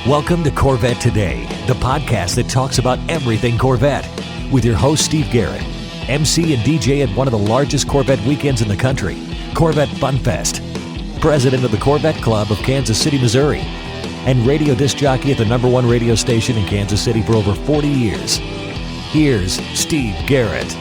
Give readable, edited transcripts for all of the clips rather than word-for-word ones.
Welcome to Corvette Today, the podcast that talks about everything Corvette, with your host Steve Garrett, MC and DJ at one of the largest Corvette weekends in the country, Corvette Fun Fest, president of the Corvette Club of Kansas City, Missouri, and radio disc jockey at the #1 radio station in Kansas City for over 40 years. Here's Steve Garrett.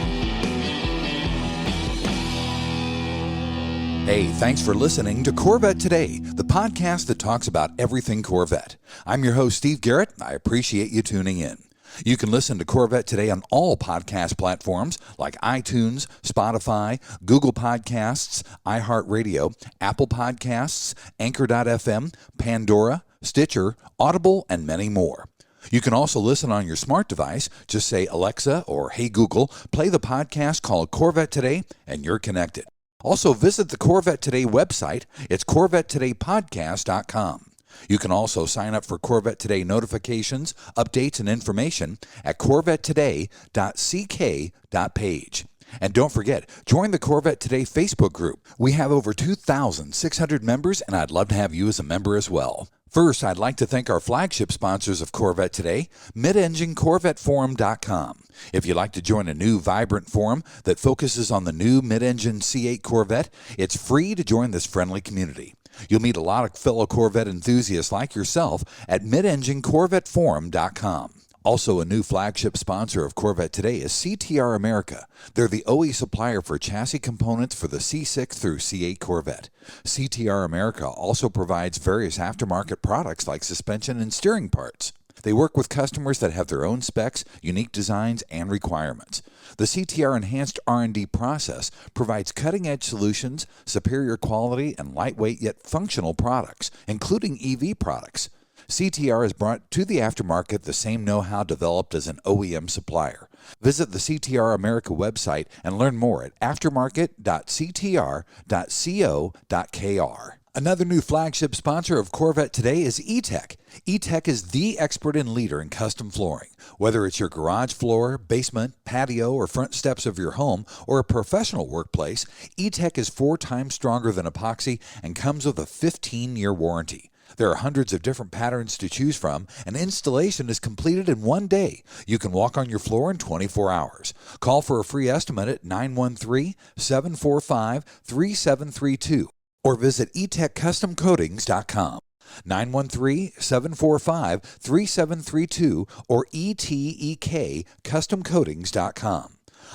Hey, thanks for listening to Corvette Today, the podcast that talks about everything Corvette. I'm your host, Steve Garrett. I appreciate you tuning in. You can listen to Corvette Today on all podcast platforms like iTunes, Spotify, Google Podcasts, iHeartRadio, Apple Podcasts, Anchor.fm, Pandora, Stitcher, Audible, and many more. You can also listen on your smart device. Just say, Alexa or Hey Google, play the podcast called Corvette Today, and you're connected. Also, visit the Corvette Today website. It's CorvetteTodayPodcast.com. You can also sign up for Corvette Today notifications, updates, and information at CorvetteToday.ck.page. And don't forget, join the Corvette Today Facebook group. We have over 2,600 members, and I'd love to have you as a member as well. First, I'd like to thank our flagship sponsors of Corvette Today, MidEngineCorvetteForum.com. If you'd like to join a new, vibrant forum that focuses on the new mid-engine C8 Corvette, it's free to join this friendly community. You'll meet a lot of fellow Corvette enthusiasts like yourself at MidEngineCorvetteForum.com. Also, a new flagship sponsor of Corvette Today is CTR America. They're the OE supplier for chassis components for the C6 through C8 Corvette. CTR America also provides various aftermarket products like suspension and steering parts. They work with customers that have their own specs, unique designs, and requirements. The CTR Enhanced R&D process provides cutting-edge solutions, superior quality, and lightweight yet functional products, including EV products. CTR has brought to the aftermarket the same know-how developed as an OEM supplier. Visit the CTR America website and learn more at aftermarket.ctr.co.kr. Another new flagship sponsor of Corvette Today is E-Tech. E-Tech is the expert and leader in custom flooring. Whether it's your garage floor, basement, patio, or front steps of your home, or a professional workplace, E-Tech is 4 times stronger than epoxy and comes with a 15-year warranty. There are hundreds of different patterns to choose from, and installation is completed in 1 day. You can walk on your floor in 24 hours. Call for a free estimate at 913-745-3732 or visit etechcustomcoatings.com. 913-745-3732 or etekcustomcoatings.com.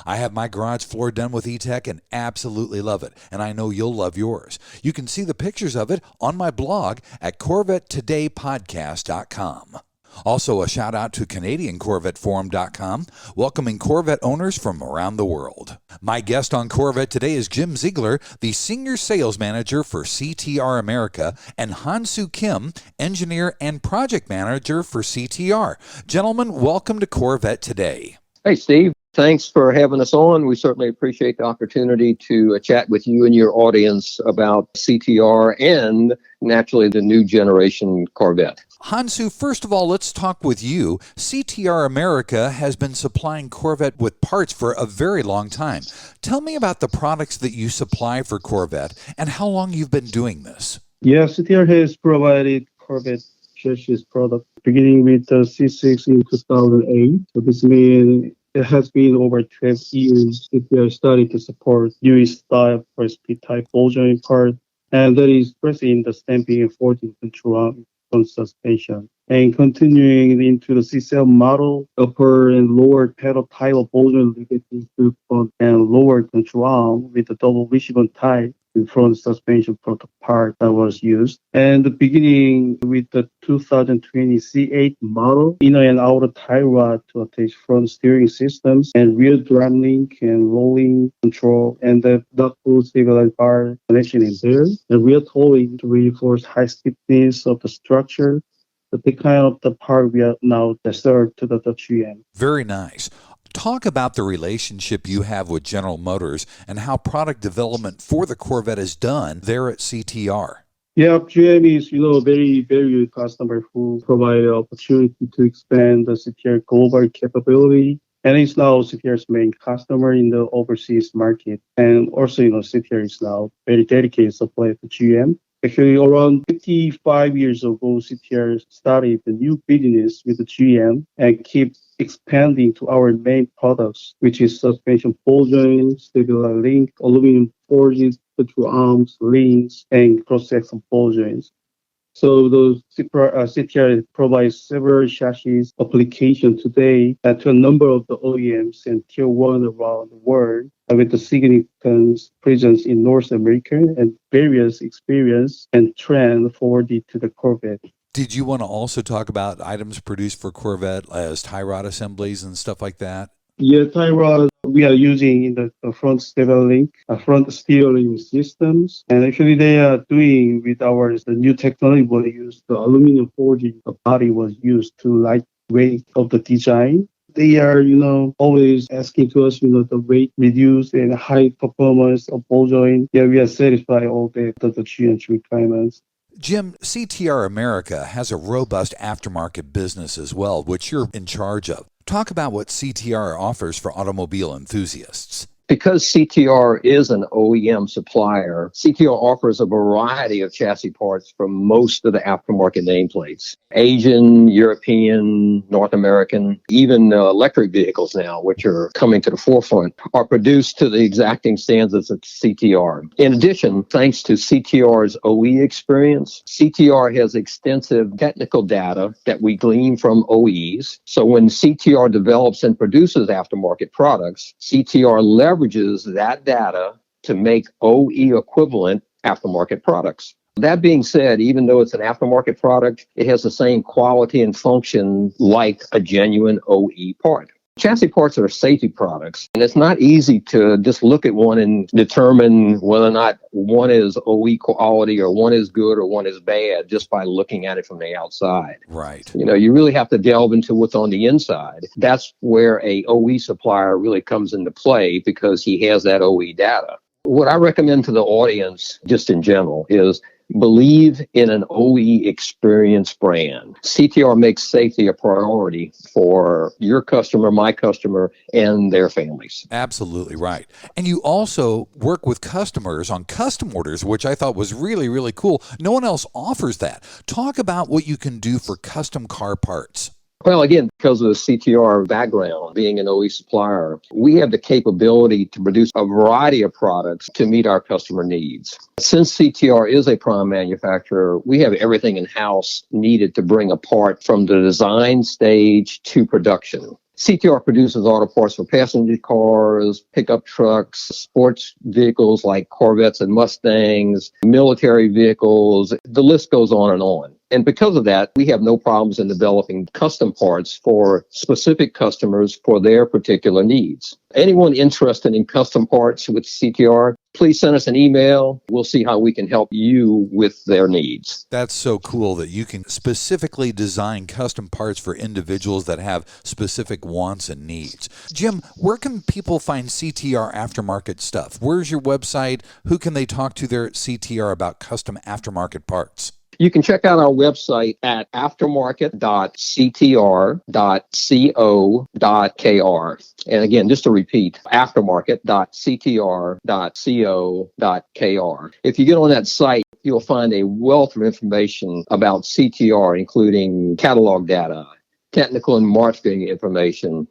I have my garage floor done with E-Tech and absolutely love it, and I know you'll love yours. You can see the pictures of it on my blog at CorvetteTodayPodcast.com. Also, a shout out to CanadianCorvetteForum.com, welcoming Corvette owners from around the world. My guest on Corvette Today is Jim Ziegler, the Senior Sales Manager for CTR America, and Han-Soo Kim, Engineer and Project Manager for CTR. Gentlemen, welcome to Corvette Today. Hey, Steve. Thanks for having us on. We certainly appreciate the opportunity to chat with you and your audience about CTR and, naturally, the new generation Corvette. Han-Soo, first of all, let's talk with you. CTR America has been supplying Corvette with parts for a very long time. Tell me about the products that you supply for Corvette and how long you've been doing this. Yeah, CTR has provided Corvette chassis product beginning with the C6 in 2008. So this means it has been over 12 years if we are starting to support new style for speed type ball joint part, and that is expressed in the stamping and forging control on suspension. And continuing into the C7 model, upper and lower pedal type of ball joint ligating to front and lower control with the double wishbone type in front suspension product part that was used. And beginning with the 2020 C8 model, inner and outer tie rod to attach front steering systems and rear drive link and rolling control, and the duckbill stabilizer bar connection in there. And rear towing to reinforce high stiffness of the structure. The kind of the part we are now served to the GM. Very nice. Talk about the relationship you have with General Motors and how product development for the Corvette is done there at CTR. Yeah, GM is, very, very good customer who provide the opportunity to expand the CTR global capability. And it's now CTR's main customer in the overseas market. And also, CTR is now very dedicated supplier to GM. Actually, around 55 years ago, CTR started a new business with the GM and keep expanding to our main products, which is suspension ball joints, stabilizer link, aluminum forges, control arms, links, and cross-section ball joints. So those CTR provides several chassis applications today to a number of the OEMs and Tier 1 around the world, with the significant presence in North America and various experience and trend forwarded to the Corvette. Did you want to also talk about items produced for Corvette as tie rod assemblies and stuff like that? Yeah, tie rod we are using in the front steering front steering systems, and actually they are doing with the new technology. What they use the aluminum forging body was used to lightweight of the design. They are, always asking to us, the weight reduced and high performance of ball joint. Yeah, we are satisfied all the GM's requirements. Jim, CTR America has a robust aftermarket business as well, which you're in charge of. Talk about what CTR offers for automobile enthusiasts. Because CTR is an OEM supplier, CTR offers a variety of chassis parts for most of the aftermarket nameplates. Asian, European, North American, even electric vehicles now, which are coming to the forefront, are produced to the exacting standards of CTR. In addition, thanks to CTR's OE experience, CTR has extensive technical data that we glean from OEs. So when CTR develops and produces aftermarket products, CTR leverages that data to make OE equivalent aftermarket products. That being said, even though it's an aftermarket product, it has the same quality and function like a genuine OE part. Chassis parts are safety products, and it's not easy to just look at one and determine whether or not one is OE quality or one is good or one is bad just by looking at it from the outside. Right. You really have to delve into what's on the inside. That's where a OE supplier really comes into play because he has that OE data. What I recommend to the audience, just in general, is believe in an OE experience brand. CTR makes safety a priority for your customer, my customer, and their families. Absolutely right. And you also work with customers on custom orders, which I thought was really, really cool. No one else offers that. Talk about what you can do for custom car parts. Well, again, because of the CTR background, being an OE supplier, we have the capability to produce a variety of products to meet our customer needs. Since CTR is a prime manufacturer, we have everything in-house needed to bring a part from the design stage to production. CTR produces auto parts for passenger cars, pickup trucks, sports vehicles like Corvettes and Mustangs, military vehicles. The list goes on and on. And because of that, we have no problems in developing custom parts for specific customers for their particular needs. Anyone interested in custom parts with CTR, please send us an email. We'll see how we can help you with their needs. That's so cool that you can specifically design custom parts for individuals that have specific wants and needs. Jim, where can people find CTR aftermarket stuff? Where's your website? Who can they talk to there at CTR about custom aftermarket parts? You can check out our website at aftermarket.ctr.co.kr. And again, just to repeat, aftermarket.ctr.co.kr. If you get on that site, you'll find a wealth of information about CTR, including catalog data, technical and marketing information,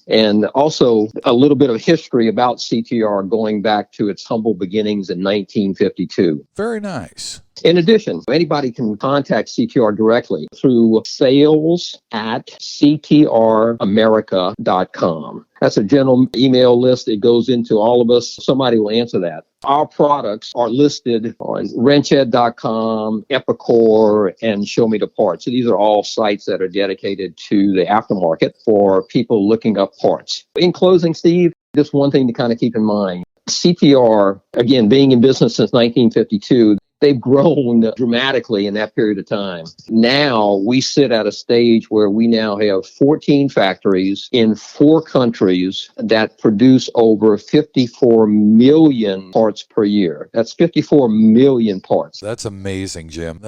and also a little bit of history about CTR going back to its humble beginnings in 1952. Very nice. In addition, anybody can contact CTR directly through sales@ctramerica.com. That's a general email list. It goes into all of us. Somebody will answer that. Our products are listed on wrenchhead.com, Epicor, and Show Me the Parts. So these are all sites that are dedicated to the aftermarket for people looking up parts. In closing, Steve, just one thing to kind of keep in mind. CTR, again, being in business since 1952, they've grown dramatically in that period of time. Now we sit at a stage where we now have 14 factories in 4 countries that produce over 54 million parts per year. That's 54 million parts. That's amazing, Jim.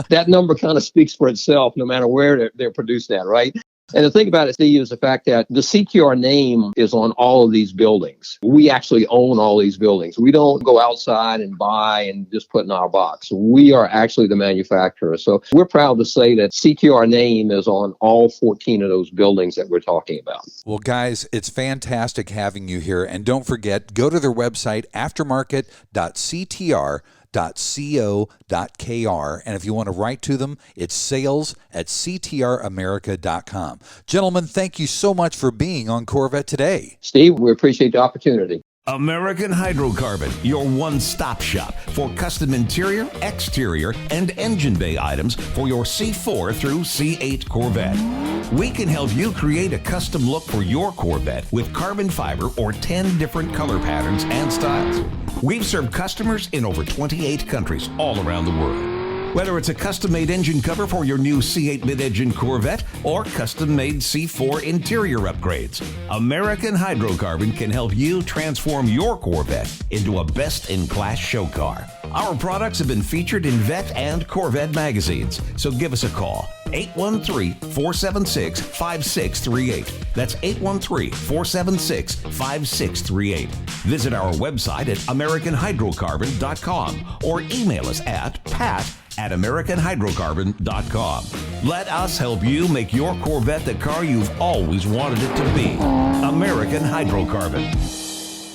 That number kind of speaks for itself no matter where they're produced at, right? And the thing about it, Steve, is the fact that the CTR name is on all of these buildings. We actually own all these buildings. We don't go outside and buy and just put in our box. We are actually the manufacturer. So we're proud to say that CTR name is on all 14 of those buildings that we're talking about. Well, guys, it's fantastic having you here. And don't forget, go to their website, aftermarket.ctr.co.kr. And if you want to write to them, it's sales@ctramerica.com. Gentlemen, thank you so much for being on Corvette Today. Steve, we appreciate the opportunity. American Hydrocarbon, your one-stop shop for custom interior, exterior, and engine bay items for your C4 through C8 Corvette. We can help you create a custom look for your Corvette with carbon fiber or 10 different color patterns and styles. We've served customers in over 28 countries all around the world. Whether it's a custom-made engine cover for your new C8 mid-engine Corvette or custom-made C4 interior upgrades, American Hydrocarbon can help you transform your Corvette into a best-in-class show car. Our products have been featured in Vette and Corvette magazines, so give us a call. 813-476-5638. That's 813-476-5638. Visit our website at AmericanHydrocarbon.com or email us at pat@AmericanHydrocarbon.com. Let us help you make your Corvette the car you've always wanted it to be. American Hydrocarbon.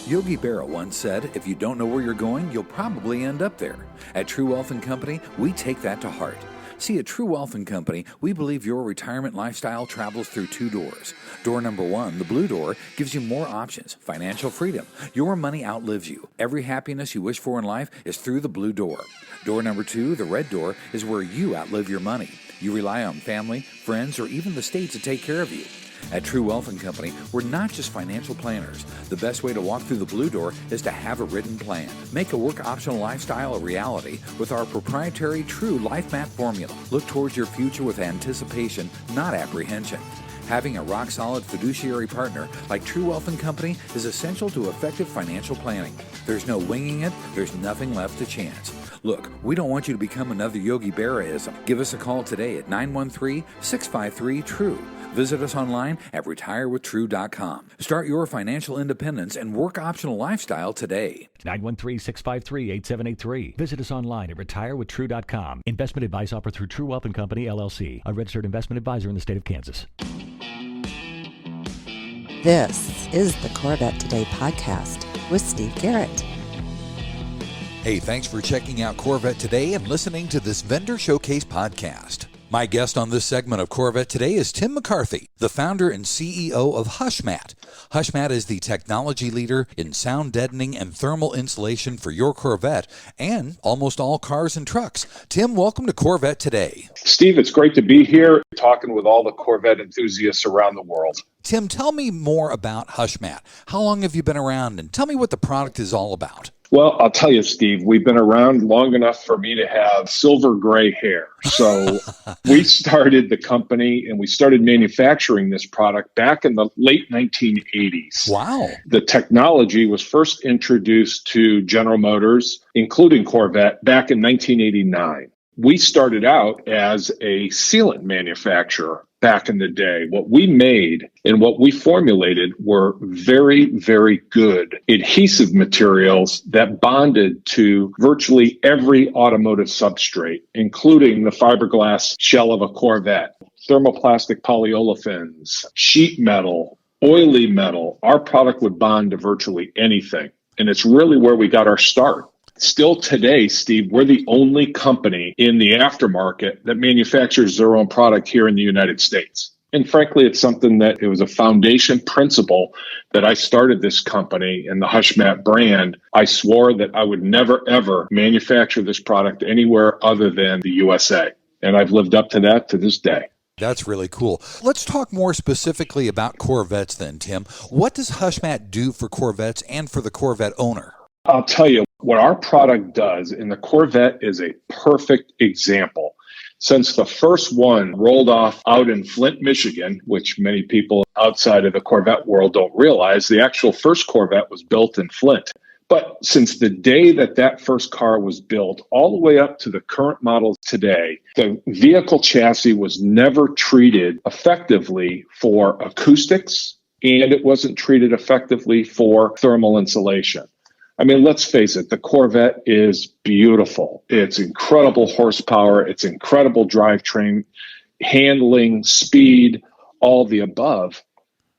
Yogi Berra once said, if you don't know where you're going, you'll probably end up there. At True Wealth & Company, we take that to heart. See, at True Wealth & Company, we believe your retirement lifestyle travels through two doors. Door number one, the blue door, gives you more options, financial freedom. Your money outlives you. Every happiness you wish for in life is through the blue door. Door number two, the red door, is where you outlive your money. You rely on family, friends, or even the state to take care of you. At True Wealth & Company, we're not just financial planners. The best way to walk through the blue door is to have a written plan. Make a work-optional lifestyle a reality with our proprietary True LifeMatt formula. Look towards your future with anticipation, not apprehension. Having a rock-solid fiduciary partner like True Wealth & Company is essential to effective financial planning. There's no winging it. There's nothing left to chance. Look, we don't want you to become another Yogi Berra-ism. Give us a call today at 913-653-TRUE. Visit us online at retirewithtrue.com. Start your financial independence and work-optional lifestyle today. 913-653-8783. Visit us online at retirewithtrue.com. Investment advice offered through True Wealth & Company, LLC, a registered investment advisor in the state of Kansas. This is the Corvette Today podcast with Steve Garrett. Hey, thanks for checking out Corvette Today and listening to this Vendor Showcase podcast. My guest on this segment of Corvette Today is Tim McCarthy, the founder and CEO of HushMatt. HushMatt is the technology leader in sound deadening and thermal insulation for your Corvette and almost all cars and trucks. Tim, welcome to Corvette Today. Steve, it's great to be here talking with all the Corvette enthusiasts around the world. Tim, tell me more about HushMatt. How long have you been around, and tell me what the product is all about. Well, I'll tell you, Steve, we've been around long enough for me to have silver gray hair. So we started the company and we started manufacturing this product back in the late 1980s. Wow. The technology was first introduced to General Motors, including Corvette, back in 1989. We started out as a sealant manufacturer back in the day. What we made and what we formulated were very, very good adhesive materials that bonded to virtually every automotive substrate, including the fiberglass shell of a Corvette, thermoplastic polyolefins, sheet metal, oily metal. Our product would bond to virtually anything. And it's really where we got our start. Still today, Steve, we're the only company in the aftermarket that manufactures their own product here in the United States. And frankly, it's something that it was a foundation principle that I started this company and the HushMatt brand. I swore that I would never, ever manufacture this product anywhere other than the USA. And I've lived up to that to this day. That's really cool. Let's talk more specifically about Corvettes then, Tim. What does HushMatt do for Corvettes and for the Corvette owner? I'll tell you what our product does, and the Corvette is a perfect example. Since the first one rolled off out in Flint, Michigan, which many people outside of the Corvette world don't realize, the actual first Corvette was built in Flint But since the day that that first car was built, all the way up to the current model today, the vehicle chassis was never treated effectively for acoustics, and it wasn't treated effectively for thermal insulation. I mean, let's face it, the Corvette is beautiful. It's incredible horsepower. It's incredible drivetrain, handling, speed, all the above.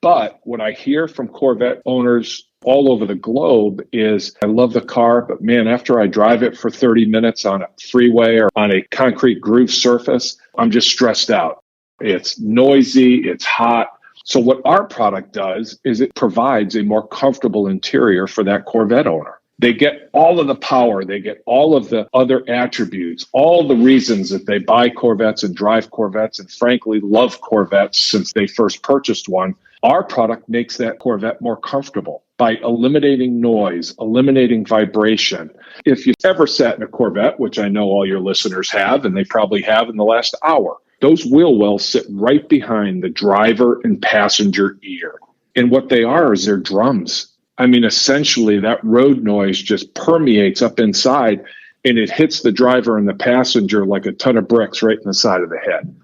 But what I hear from Corvette owners all over the globe is, I love the car, but man, after I drive it for 30 minutes on a freeway or on a concrete groove surface, I'm just stressed out. It's noisy, it's hot. So what our product does is it provides a more comfortable interior for that Corvette owner. They get all of the power, they get all of the other attributes, all the reasons that they buy Corvettes and drive Corvettes and frankly love Corvettes since they first purchased one. Our product makes that Corvette more comfortable by eliminating noise, eliminating vibration. If you've ever sat in a Corvette, which I know all your listeners have, and they probably have in the last hour, those wheel wells sit right behind the driver and passenger ear. And what they are is they're drums. I mean, essentially, that road noise just permeates up inside, and it hits the driver and the passenger like a ton of bricks right in the side of the head.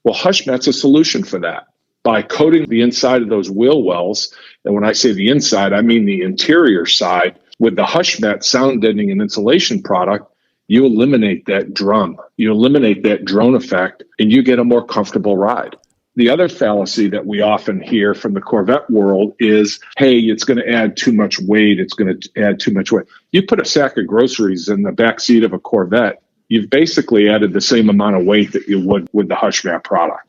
Well, HushMatt's a solution for that. By coating the inside of those wheel wells, and when I say the inside, I mean the interior side, with the HushMatt sound deadening and insulation product, you eliminate that drum, you eliminate that drone effect, and you get a more comfortable ride. The other fallacy that we often hear from the Corvette world is, hey, it's going to add too much weight, it's going to add too much weight. You put a sack of groceries in the back seat of a Corvette, you've basically added the same amount of weight that you would with the HushMatt product.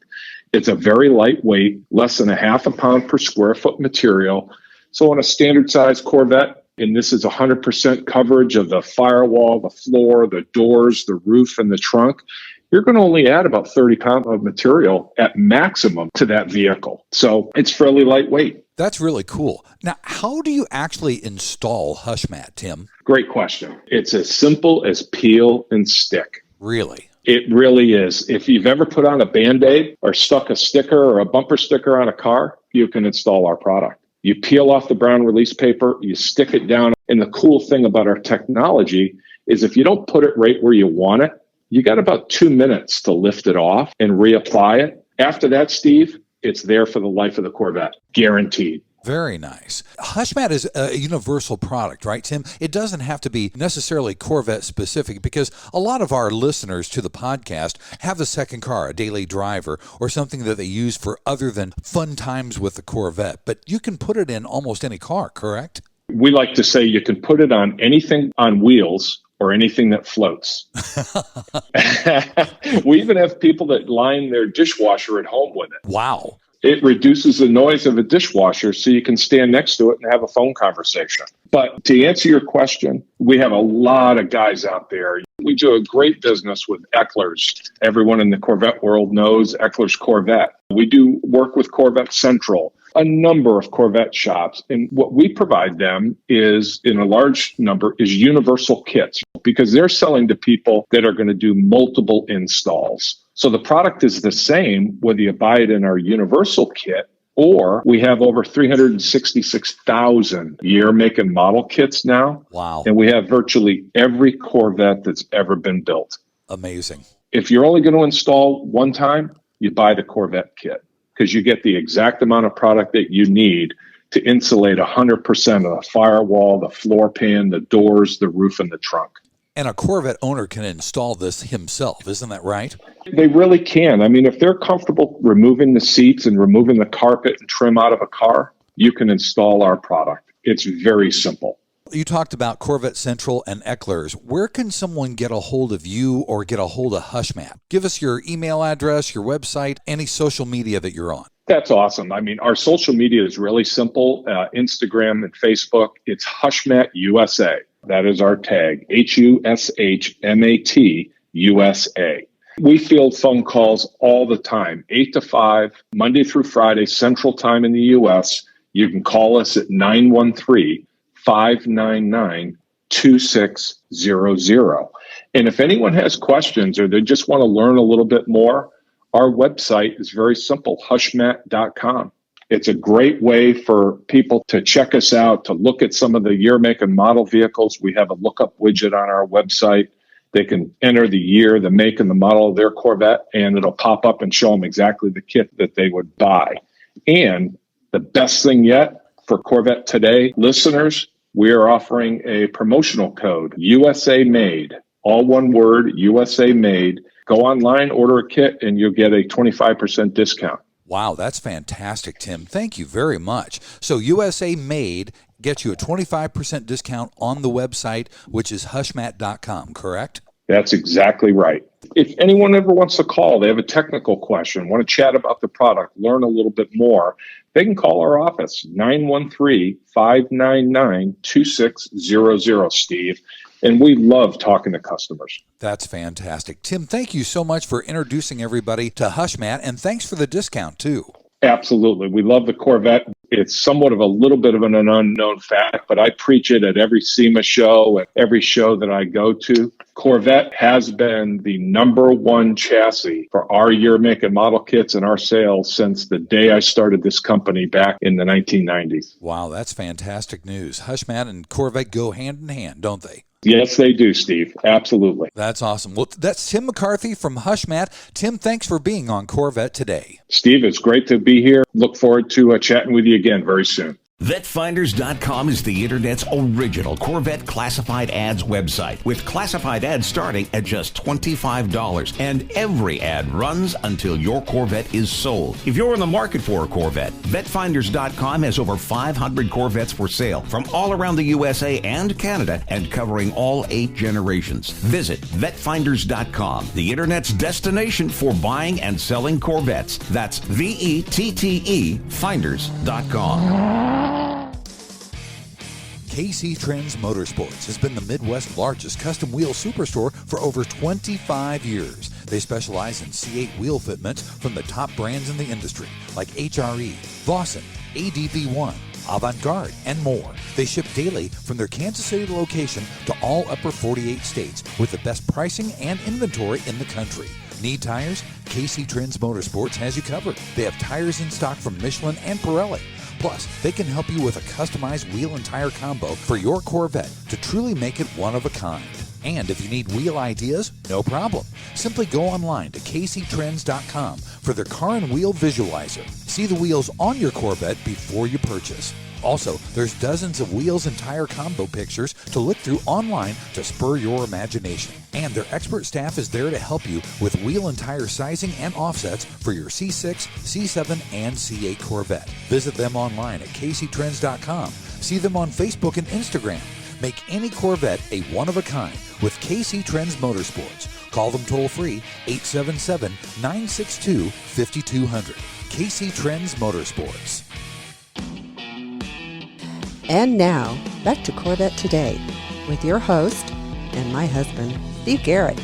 It's a very lightweight, less than a half a pound per square foot material. So on a standard size Corvette, and this is 100% coverage of the firewall, the floor, the doors, the roof, and the trunk, you're going to only add about 30 pounds of material at maximum to that vehicle. So it's fairly lightweight. That's really cool. Now, how do you actually install HushMatt, Tim? Great question. It's as simple as peel and stick. Really? It really is. If you've ever put on a Band-Aid or stuck a sticker or a bumper sticker on a car, you can install our product. You peel off the brown release paper, you stick it down. And the cool thing about our technology is if you don't put it right where you want it, you got about 2 minutes to lift it off and reapply it. After that, Steve, it's there for the life of the Corvette, guaranteed. Very nice. HushMatt is a universal product, right, Tim? It doesn't have to be necessarily Corvette specific because a lot of our listeners to the podcast have the second car, a daily driver, or something that they use for other than fun times with the Corvette. But you can put it in almost any car, correct? We like to say you can put it on anything on wheels or anything that floats. We even have people that line their dishwasher at home with it. Wow. It reduces the noise of a dishwasher so you can stand next to it and have a phone conversation. But to answer your question, we have a lot of guys out there. We do a great business with Eckler's. Everyone in the Corvette world knows Eckler's Corvette. We do work with Corvette Central, a number of Corvette shops. And what we provide them is, in a large number, is universal kits because they're selling to people that are going to do multiple installs. So the product is the same whether you buy it in our universal kit or we have over 366,000 year, make, and model kits now. Wow. And we have virtually every Corvette that's ever been built. Amazing. If you're only going to install one time, you buy the Corvette kit because you get the exact amount of product that you need to insulate 100% of the firewall, the floor pan, the doors, the roof, and the trunk. And a Corvette owner can install this himself, isn't that right? They really can. I mean, if they're comfortable removing the seats and removing the carpet and trim out of a car, you can install our product. It's very simple. You talked about Corvette Central and Eckler's. Where can someone get a hold of you or get a hold of HushMatt? Give us your email address, your website, any social media that you're on. That's awesome. I mean, our social media is really simple. Instagram and Facebook, it's HushMatt USA. That is our tag, HushMatt USA. We field phone calls all the time, 8 to 5, Monday through Friday, Central Time in the U.S. You can call us at 913-599-2600. And if anyone has questions or they just want to learn a little bit more, our website is very simple, HushMatt.com. It's a great way for people to check us out, to look at some of the year, make, and model vehicles. We have a lookup widget on our website. They can enter the year, the make, and the model of their Corvette, and it'll pop up and show them exactly the kit that they would buy. And the best thing yet for Corvette Today listeners, we are offering a promotional code, USA Made, all one word, USA Made. Go online, order a kit, and you'll get a 25% discount. Wow, that's fantastic, Tim. Thank you very much. So USA Made gets you a 25% discount on the website, which is HushMatt.com, correct? That's exactly right. If anyone ever wants to call, they have a technical question, want to chat about the product, learn a little bit more, they can call our office, 913-599-2600, Steve. And we love talking to customers. That's fantastic. Tim, thank you so much for introducing everybody to HushMatt, and thanks for the discount, too. Absolutely. We love the Corvette. It's somewhat of a little bit of an unknown fact, but I preach it at every SEMA show, at every show that I go to. Corvette has been the number one chassis for our year, make, and model kits and our sales since the day I started this company back in the 1990s. Wow, that's fantastic news. HushMatt and Corvette go hand in hand, don't they? Yes, they do, Steve. Absolutely. That's awesome. Well, that's Tim McCarthy from HushMatt. Tim, thanks for being on Corvette Today. Steve, it's great to be here. Look forward to chatting with you again very soon. VetFinders.com is the Internet's original Corvette classified ads website, with classified ads starting at just $25, and every ad runs until your Corvette is sold. If you're in the market for a Corvette, VetFinders.com has over 500 Corvettes for sale from all around the USA and Canada, and covering all 8 generations. Visit VetFinders.com, the Internet's destination for buying and selling Corvettes. That's VETTE Finders.com. KC Trends Motorsports has been the Midwest's largest custom wheel superstore for over 25 years. They specialize in C8 wheel fitments from the top brands in the industry, like HRE, Vossen, ADV1, Avant-Garde, and more. They ship daily from their Kansas City location to all upper 48 states with the best pricing and inventory in the country. Need tires? KC Trends Motorsports has you covered. They have tires in stock from Michelin and Pirelli. Plus, they can help you with a customized wheel and tire combo for your Corvette to truly make it one of a kind. And if you need wheel ideas, no problem. Simply go online to kctrends.com for their car and wheel visualizer. See the wheels on your Corvette before you purchase. Also, there's dozens of wheels and tire combo pictures to look through online to spur your imagination. And their expert staff is there to help you with wheel and tire sizing and offsets for your C6, C7, and C8 Corvette. Visit them online at kctrends.com. See them on Facebook and Instagram. Make any Corvette a one-of-a-kind with KC Trends Motorsports. Call them toll-free, 877-962-5200. KC Trends Motorsports. And now, back to Corvette Today with your host and my husband, Steve Garrett.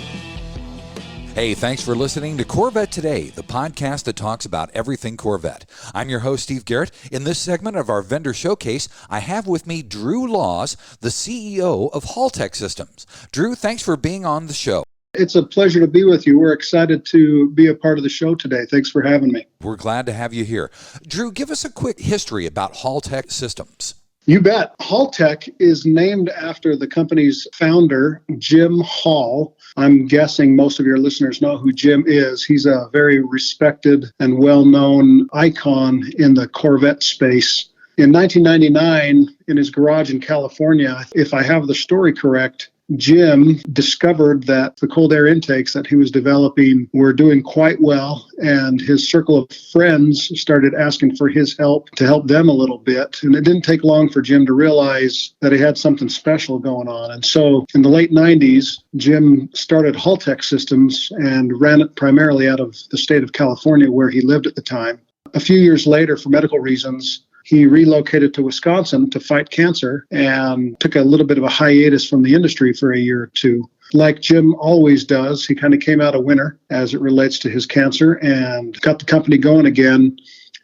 Hey, thanks for listening to Corvette Today, the podcast that talks about everything Corvette. I'm your host, Steve Garrett. In this segment of our vendor showcase, I have with me Drew Laws, the CEO of Halltech Systems. Drew, thanks for being on the show. It's a pleasure to be with you. We're excited to be a part of the show today. Thanks for having me. We're glad to have you here. Drew, give us a quick history about Halltech Systems. You bet. Halltech is named after the company's founder, Jim Hall. I'm guessing most of your listeners know who Jim is. He's a very respected and well-known icon in the Corvette space. In 1999, in his garage in California, if I have the story correct, Jim discovered that the cold air intakes that he was developing were doing quite well, and his circle of friends started asking for his help to help them a little bit. And it didn't take long for Jim to realize that he had something special going on. And so in the late 90s, Jim started Halltech Systems and ran it primarily out of the state of California, where he lived at the time. A few years later, for medical reasons, he relocated to Wisconsin to fight cancer and took a little bit of a hiatus from the industry for a year or two. Like Jim always does, he kind of came out a winner as it relates to his cancer and got the company going again,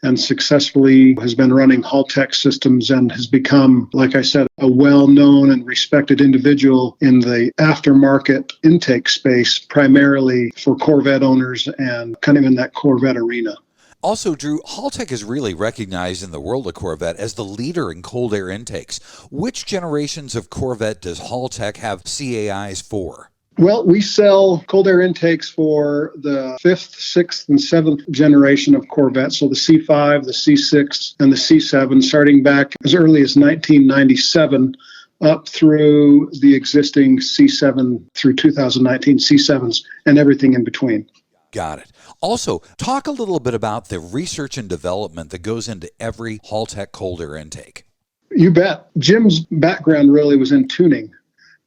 and successfully has been running Halltech Systems and has become, like I said, a well-known and respected individual in the aftermarket intake space, primarily for Corvette owners and kind of in that Corvette arena. Also, Drew, Halltech is really recognized in the world of Corvette as the leader in cold air intakes. Which generations of Corvette does Halltech have CAIs for? Well, we sell cold air intakes for the 5th, 6th, and 7th generation of Corvette. So the C5, the C6, and the C7, starting back as early as 1997 up through the existing C7 through 2019 C7s and everything in between. Got it. Also, talk a little bit about the research and development that goes into every Halltech cold air intake. You bet. Jim's background really was in tuning.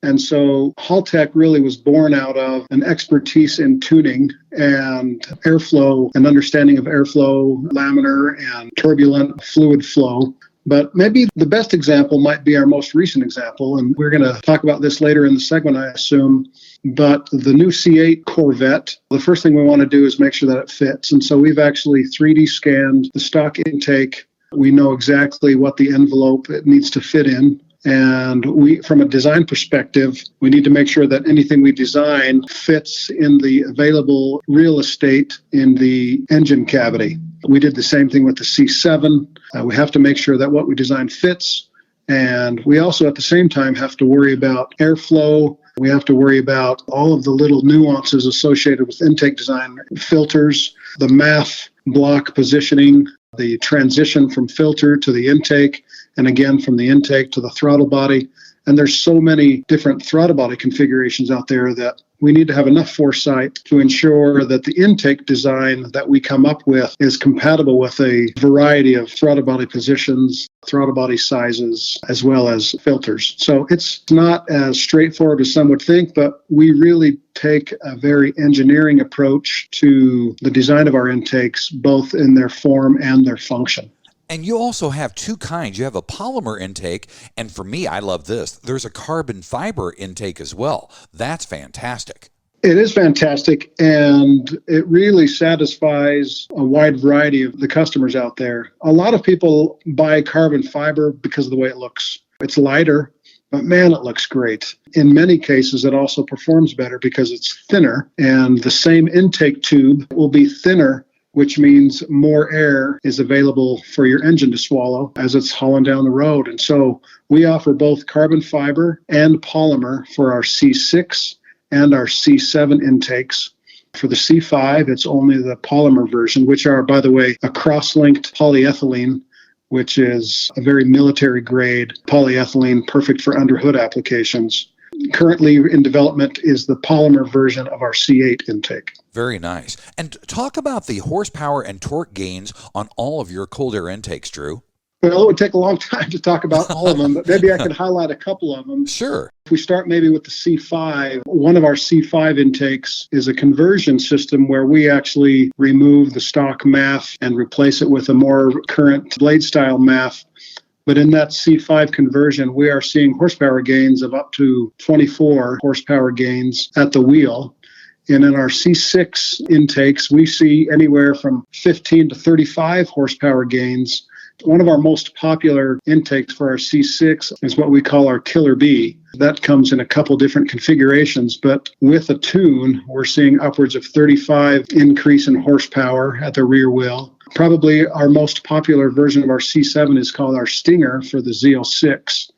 And so Halltech really was born out of an expertise in tuning and airflow and understanding of airflow, laminar and turbulent fluid flow. But maybe the best example might be our most recent example, and we're going to talk about this later in the segment, I assume. But the new C8 Corvette, the first thing we want to do is make sure that it fits. And so we've actually 3D scanned the stock intake. We know exactly what the envelope it needs to fit in. And we, from a design perspective, we need to make sure that anything we design fits in the available real estate in the engine cavity. We did the same thing with the C7. We have to make sure that what we design fits. And we also, at the same time, have to worry about airflow. We have to worry about all of the little nuances associated with intake design, filters, the MAF block positioning, the transition from filter to the intake, and again, from the intake to the throttle body. And there's so many different throttle body configurations out there that we need to have enough foresight to ensure that the intake design that we come up with is compatible with a variety of throttle body positions, throttle body sizes, as well as filters. So it's not as straightforward as some would think, but we really take a very engineering approach to the design of our intakes, both in their form and their function. And you also have two kinds. You have a polymer intake, and for me, I love this. There's a carbon fiber intake as well. That's fantastic. It is fantastic, and it really satisfies a wide variety of the customers out there. A lot of people buy carbon fiber because of the way it looks. It's lighter, but man, it looks great. In many cases, it also performs better because it's thinner, and the same intake tube will be thinner, which means more air is available for your engine to swallow as it's hauling down the road. And so we offer both carbon fiber and polymer for our C6 and our C7 intakes. For the C5, it's only the polymer version, which are, by the way, a cross-linked polyethylene, which is a very military-grade polyethylene, perfect for underhood applications. Currently in development is the polymer version of our C8 intake. Very nice. And talk about the horsepower and torque gains on all of your cold air intakes, Drew. Well, it would take a long time to talk about all of them, but maybe I could highlight a couple of them. Sure. If we start maybe with the C5, one of our C5 intakes is a conversion system where we actually remove the stock MAF and replace it with a more current blade style MAF. But in that C5 conversion, we are seeing horsepower gains of up to 24 horsepower gains at the wheel. And in our C6 intakes, we see anywhere from 15 to 35 horsepower gains. One of our most popular intakes for our C6 is what we call our Killer B. That comes in a couple different configurations, but with a tune, we're seeing upwards of 35 increase in horsepower at the rear wheel. Probably our most popular version of our C7 is called our Stinger for the Z06.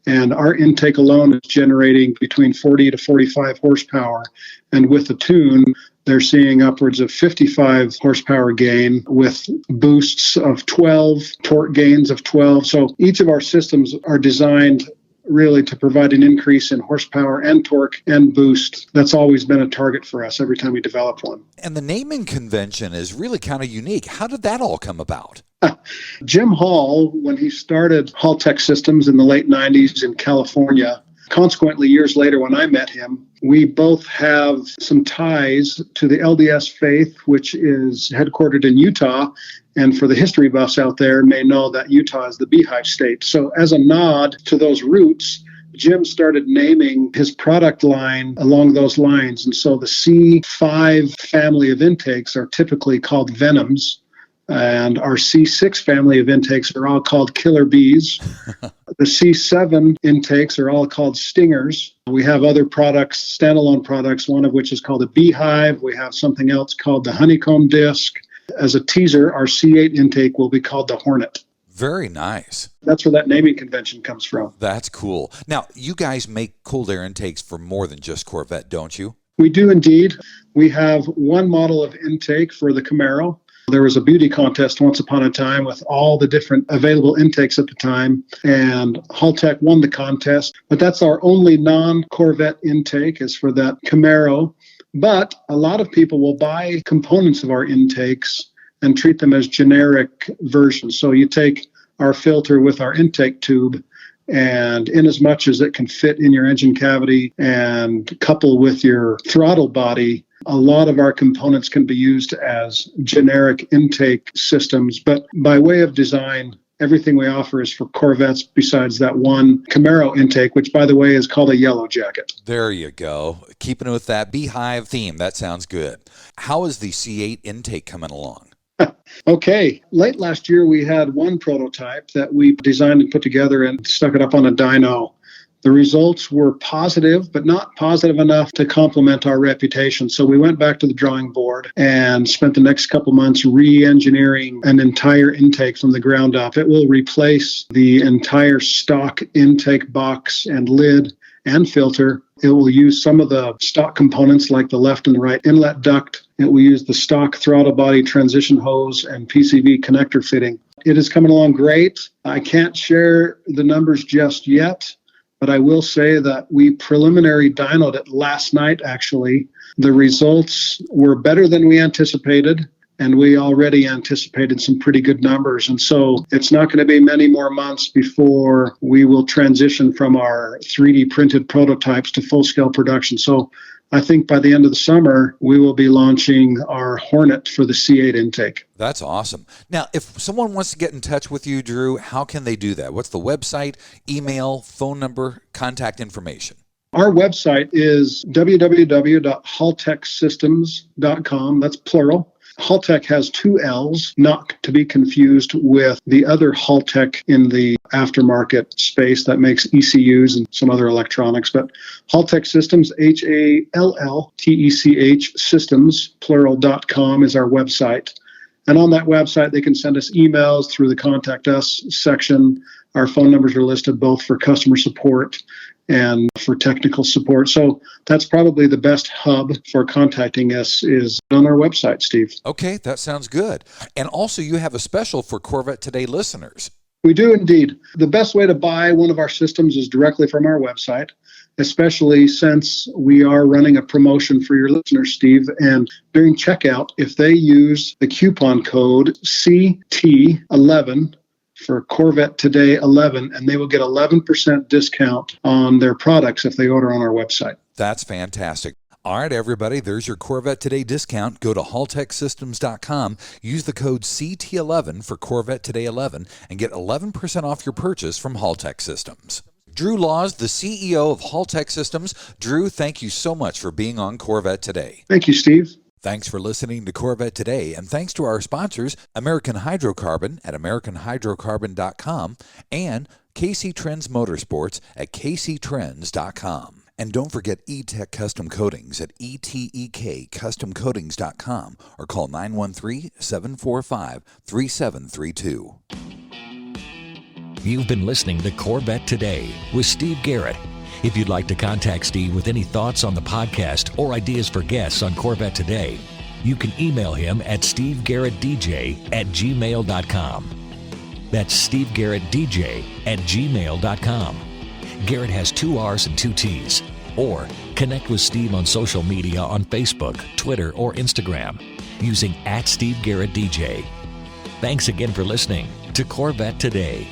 And our intake alone is generating between 40 to 45 horsepower. And with the tune, they're seeing upwards of 55 horsepower gain with boosts of 12, torque gains of 12. So each of our systems are designed really to provide an increase in horsepower and torque and boost. That's always been a target for us every time we develop one. And the naming convention is really kind of unique. How did that all come about? Jim Hall, when he started Halltech Systems in the late 90s in California, consequently, years later when I met him, we both have some ties to the LDS faith, which is headquartered in Utah. And for the history buffs out there may know that Utah is the Beehive State. So as a nod to those roots, Jim started naming his product line along those lines. And so the C5 family of intakes are typically called Venoms. And our C6 family of intakes are all called Killer Bees. The C7 intakes are all called Stingers. We have other products, standalone products, one of which is called a Beehive. We have something else called the Honeycomb Disc. As a teaser, our C8 intake will be called the Hornet. Very nice. That's where that naming convention comes from. That's cool. Now, you guys make cooled air intakes for more than just Corvette, don't you? We do indeed. We have one model of intake for the Camaro. There was a beauty contest once upon a time with all the different available intakes at the time, and Halltech won the contest. But that's our only non-Corvette intake is for that Camaro. But a lot of people will buy components of our intakes and treat them as generic versions. So you take our filter with our intake tube, and in as much as it can fit in your engine cavity and couple with your throttle body, a lot of our components can be used as generic intake systems. But by way of design, everything we offer is for Corvettes besides that one Camaro intake, which, by the way, is called a Yellow Jacket. There you go. Keeping with that beehive theme. That sounds good. How is the C8 intake coming along? Okay. Late last year, we had one prototype that we designed and put together and stuck it up on a dyno. The results were positive, but not positive enough to complement our reputation. So we went back to the drawing board and spent the next couple months re-engineering an entire intake from the ground up. It will replace the entire stock intake box and lid and filter. It will use some of the stock components like the left and the right inlet duct. It will use the stock throttle body transition hose and PCV connector fitting. It is coming along great. I can't share the numbers just yet, but I will say that we preliminary dynoed it last night, actually. The results were better than we anticipated, and we already anticipated some pretty good numbers. And so it's not going to be many more months before we will transition from our 3D printed prototypes to full-scale production. So I think by the end of the summer, we will be launching our Hornet for the C8 intake. That's awesome. Now, if someone wants to get in touch with you, Drew, how can they do that? What's the website, email, phone number, contact information? Our website is www.halltechsystems.com. That's plural. Halltech has two L's, not to be confused with the other Halltech in the aftermarket space that makes ECUs and some other electronics. But Halltech Systems, HALLTECH systems, plural.com is our website. And on that website, they can send us emails through the Contact Us section. Our phone numbers are listed both for customer support and for technical support. So that's probably the best hub for contacting us is on our website, Steve. Okay, that sounds good. And also you have a special for Corvette Today listeners. We do indeed. The best way to buy one of our systems is directly from our website, especially since we are running a promotion for your listeners, Steve. And during checkout, if they use the coupon code CT11, for Corvette Today 11, and they will get 11% discount on their products if they order on our website. That's fantastic. All right, everybody, there's your Corvette Today discount. Go to halltechsystems.com, use the code CT11 for Corvette Today 11, and get 11% off your purchase from Halltech Systems. Drew Laws, the CEO of Halltech Systems. Drew, thank you so much for being on Corvette Today. Thank you, Steve. Thanks for listening to Corvette Today, and thanks to our sponsors, American Hydrocarbon at AmericanHydrocarbon.com and KC Trends Motorsports at KCTrends.com. And don't forget E-Tech Custom Coatings at ETEKCustomCoatings.com or call 913-745-3732. You've been listening to Corvette Today with Steve Garrett. If you'd like to contact Steve with any thoughts on the podcast or ideas for guests on Corvette Today, you can email him at stevegarrettdj@gmail.com. That's stevegarrettdj@gmail.com. Garrett has 2 R's and 2 T's. Or connect with Steve on social media on Facebook, Twitter, or Instagram using @SteveGarrettDJ. Thanks again for listening to Corvette Today.